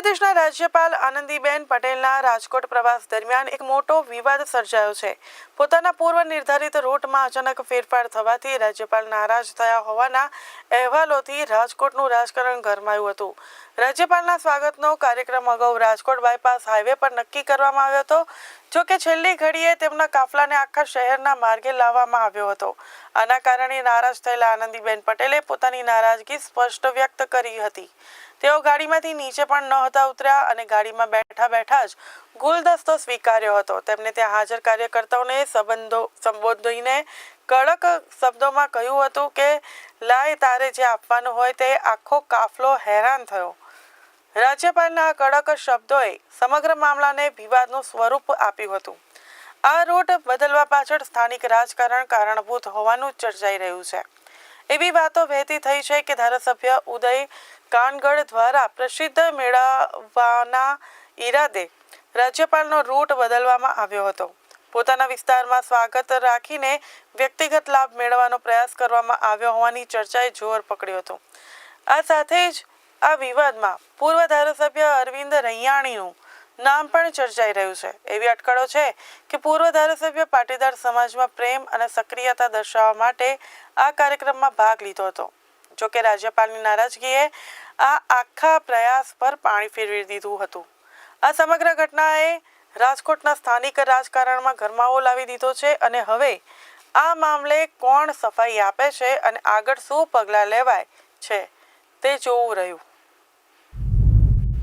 પ્રદેશના રાજ્યપાલ આનંદીબેન પટેલના રાજકોટ પ્રવાસ દરમિયાન એક મોટો વિવાદ સર્જાયો છે। પોતાના પૂર્વ નિર્ધારિત રૂટમાં અચાનક ફેરફાર થવાથી રાજ્યપાલ નારાજ થયા હોવાના અહેવાલોથી રાજકોટનું રાજકારણ ગરમાયું હતું। રાજ્યપાલના સ્વાગતનો કાર્યક્રમ અગાઉ રાજકોટ બાયપાસ હાઈવે પર નક્કી કરવામાં આવ્યો હતો। જો કે છેલ્લી ઘડીએ તેમના કાફલાને આખા શહેરના માર્ગે લાવવામાં આવ્યો હતો। આના કારણે નારાજ થયેલા આનંદીબેન પટેલે પોતાની નારાજગી સ્પષ્ટ વ્યક્ત કરી હતી। તેઓ ગાડીમાંથી નીચે પણ નહોતા ઉતર્યા અને ગાડીમાં બેઠા બેઠા જ ગુલદસ્તો સ્વીકાર્યો હતો। તેમને ત્યાં હાજર કાર્યકર્તાઓને સંબોધીને કડક શબ્દોમાં કહ્યું હતું કે લાય તારે જે આપવાનું હોય તે આખો કાફલો હેરાન થયો। રાજ્યપાલના આ કડક શબ્દોએ સમગ્ર મામલાને વિવાદનું સ્વરૂપ આપ્યું હતું। આ રૂટ બદલવા પાછળ સ્થાનિક રાજકારણ કારણભૂત હોવાનું ચર્ચાઈ રહ્યું છે। એવી વાતો વહેતી થઈ છે કે ધારાસભ્ય ઉદય કાનગડ દ્વારા પ્રસિદ્ધ મેળવવાના ઈરાદે રાજ્યપાલનો રૂટ બદલવામાં આવ્યો હતો। પોતાના વિસ્તારમાં સ્વાગત રાખીને વ્યક્તિગત લાભ મેળવવાનો પ્રયાસ કરવામાં આવ્યો હોવાની ચર્ચાએ જોર પકડ્યો હતો। આ સાથે જ આ વિવાદમાં પૂર્વ ધારાસભ્ય અરવિંદ રૈયાણીનું નામ પણ ચર્ચાઈ રહ્યું છે। એવી અટકળો છે કે પૂર્વ ધારાસભ્ય પાટીદાર સમાજમાં પ્રેમ અને સક્રિયતા દર્શાવવા માટે આ કાર્યક્રમમાં ભાગ લીધો હતો। જો કે રાજ્યપાલની નારાજગીએ આ આખા પ્રયાસ પર પાણી ફેરવી દીધું હતું। આ સમગ્ર ઘટનાએ રાજકોટના સ્થાનિક રાજકારણમાં ગરમાવો લાવી દીધો છે અને હવે આ મામલે કોણ સફાઈ આપે છે અને આગળ શું પગલાં લેવાય છે તે જોવું રહ્યું।